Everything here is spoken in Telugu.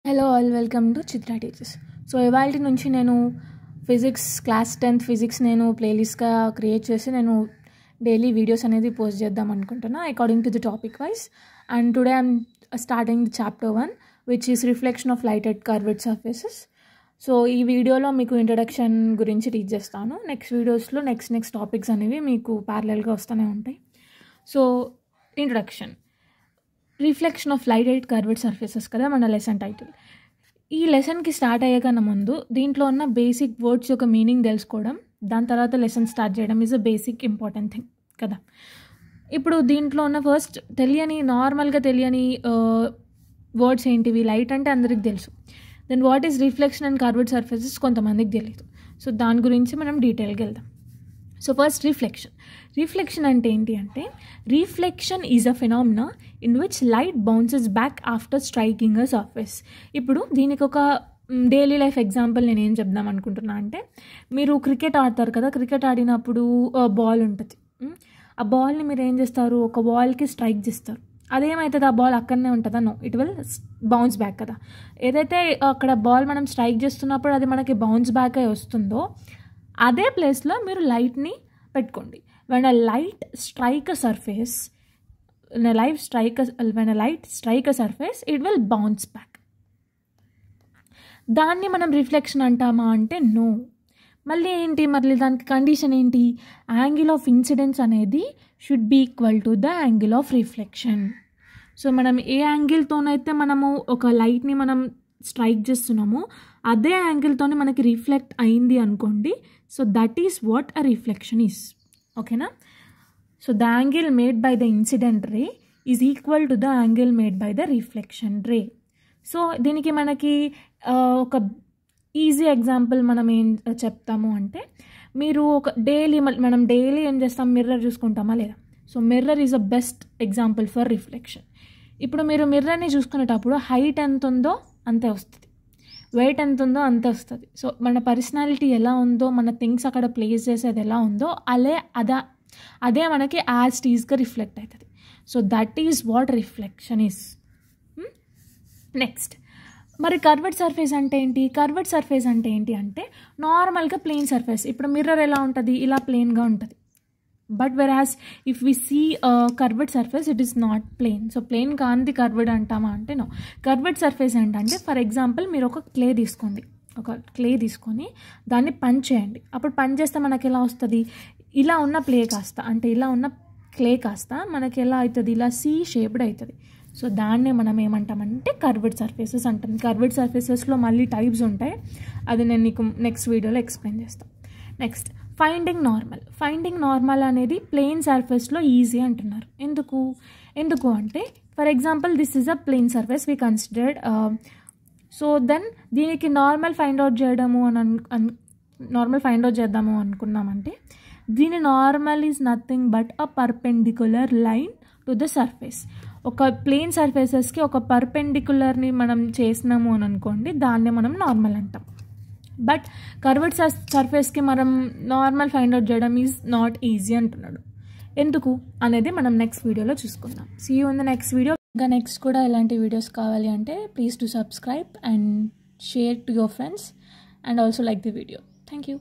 Hello all, welcome to Chitra teachers. So ఇవాళ నుంచి నేను ఫిజిక్స్ క్లాస్ 10th ఫిజిక్స్ నేను ప్లేలిస్ట్గా క్రియేట్ చేసి నేను డైలీ వీడియోస్ అనేది పోస్ట్ చేద్దాం అనుకుంటున్నా according to the topic wise. And today I'm starting the chapter 1 which is reflection of light at curved surfaces. So ఈ వీడియోలో మీకు ఇంట్రడక్షన్ గురించి టీచ్ చేస్తాను. నెక్స్ట్ వీడియోస్లో నెక్స్ట్ టాపిక్స్ అనేవి మీకు ప్యారలల్గా వస్తూనే ఉంటాయి. So introduction, reflection of light at curved surfaces కదా మన లెసన్ టైటిల్. ఈ లెసన్కి స్టార్ట్ అయ్యే కన్నా ముందు దీంట్లో ఉన్న బేసిక్ వర్డ్స్ యొక్క మీనింగ్ తెలుసుకోవడం, దాని తర్వాత లెసన్ స్టార్ట్ చేయడం is a basic important thing కదా. ఇప్పుడు దీంట్లో ఉన్న ఫస్ట్ నార్మల్గా తెలియని వర్డ్స్ ఏంటివి? లైట్ అంటే అందరికి తెలుసు. Then what is reflection and curved surfaces కొంతమందికి తెలియదు. సో దాని గురించి మనం డీటెయిల్గా వెళ్దాం. సో ఫస్ట్ రిఫ్లెక్షన్ అంటే ఏంటి అంటే, reflection is a phenomena in which light bounces back after striking a surface. ఇప్పుడు దీనికి ఒక డైలీ లైఫ్ ఎగ్జాంపుల్ నేను ఏం చెప్దాం అనుకుంటున్నా అంటే, మీరు క్రికెట్ ఆడతారు కదా, క్రికెట్ ఆడినప్పుడు బాల్ ఉంటుంది. ఆ బాల్ని మీరు ఏం చేస్తారు, ఒక బాల్కి స్ట్రైక్ చేస్తారు. అదేమవుతుంది, ఆ బాల్ అక్కడనే ఉంటుందా? No, it will bounce back కదా. ఏదైతే అక్కడ బాల్ మనం స్ట్రైక్ చేస్తున్నప్పుడు అది మనకి బౌన్స్ బ్యాక్ అయి వస్తుందో అదే ప్లేస్లో మీరు లైట్ని పెట్టుకోండి. when a light strike a surface it will bounce back. దాన్ని మనం రిఫ్లెక్షన్ అంటామా అంటే నో. మళ్ళీ దానికి కండిషన్ ఏంటి? యాంగిల్ ఆఫ్ ఇన్సిడెన్స్ అనేది should be equal to the angle of reflection. So మనం ఏ యాంగిల్తోనైతే మనము ఒక లైట్ని మనం స్ట్రైక్ చేస్తున్నామో అదే యాంగిల్తోనే మనకి రిఫ్లెక్ట్ అయింది అనుకోండి. So that is what a reflection is. ఓకేనా? So the angle made by the incident ray is equal to the angle made by the reflection ray. So దీనికి మనకి ఒక ఈజీ ఎగ్జాంపుల్ మనం ఏం చెప్తాము అంటే, మీరు మనం డైలీ ఏం చేస్తాం, మిర్రర్ చూసుకుంటామా లేదా? So mirror is a best example for reflection. ఇప్పుడు మీరు మిర్రర్ని చూసుకునేటప్పుడు హైట్ ఎంత ఉందో అంతే వస్తుంది, వెయిట్ ఎంత ఉందో అంతే వస్తుంది. సో మన పర్సనాలిటీ ఎలా ఉందో, మన థింగ్స్ అక్కడ ప్లేస్ చేసేది ఎలా ఉందో అదే మనకి యాజ్ టీజ్గా రిఫ్లెక్ట్ అవుతుంది. So that is what reflection is. Next, మరి కర్వ్డ్ సర్ఫేస్ అంటే ఏంటి? కర్వ్డ్ సర్ఫేస్ అంటే ఏంటి అంటే నార్మల్గా ప్లెయిన్ సర్ఫేస్. ఇప్పుడు మిర్రర్ ఎలా ఉంటుంది, ఇలా ప్లెయిన్గా ఉంటుంది. But whereas if we see a curved surface it is not plain. So plane కాంతి కర్వ్డ్ అంటామా అంటే నో. కర్వ్డ్ సర్ఫేస్ ఏంటంటే, ఫర్ ఎగ్జాంపుల్ మీరు ఒక క్లే తీసుకొని దాన్ని పంచ్ చేయండి. అప్పుడు పంచ్ చేస్తే మనకి ఎలా వస్తుంది, ఇలా ఉన్న ఇలా ఉన్న క్లే కాస్త మనకి ఎలా అవుతుంది, ఇలా సి షేప్డ్ అవుతుంది. సో దాన్నే మనం ఏమంటామంటే కర్వ్డ్ సర్ఫేసెస్ అంటాం. కర్వ్డ్ సర్ఫేసెస్లో మళ్ళీ టైప్స్ ఉంటాయి, అది నేను నీకు నెక్స్ట్ వీడియోలో ఎక్స్ప్లెయిన్ చేస్తాను. నెక్స్ట్, ఫైండింగ్ నార్మల్ అనేది ప్లెయిన్ సర్ఫేస్లో ఈజీ అంటున్నారు. ఎందుకు అంటే, for example this is a plain surface we considered. So then దీనికి నార్మల్ ఫైండ్ అవుట్ చేద్దాము అనుకున్నామంటే, దీని normal is nothing but a perpendicular line to the surface. ఒక ప్లెయిన్ సర్ఫేసెస్కి ఒక పర్పెండిక్యులర్ని మనం చేసినాము అని అనుకోండి, దాన్నే మనం నార్మల్ అంటాం. బట్ కర్వ్డ్ సర్ఫేస్కి మనం నార్మల్ ఫైండ్ అవుట్ చేయడం ఈజ్ నాట్ ఈజీ అంటున్నాడు. ఎందుకు అనేది మనం నెక్స్ట్ వీడియోలో చూసుకుందాం. See you in the next video. ఇంకా నెక్స్ట్ కూడా ఇలాంటి వీడియోస్ కావాలి అంటే please to subscribe and share to your friends and also like the video. Thank you.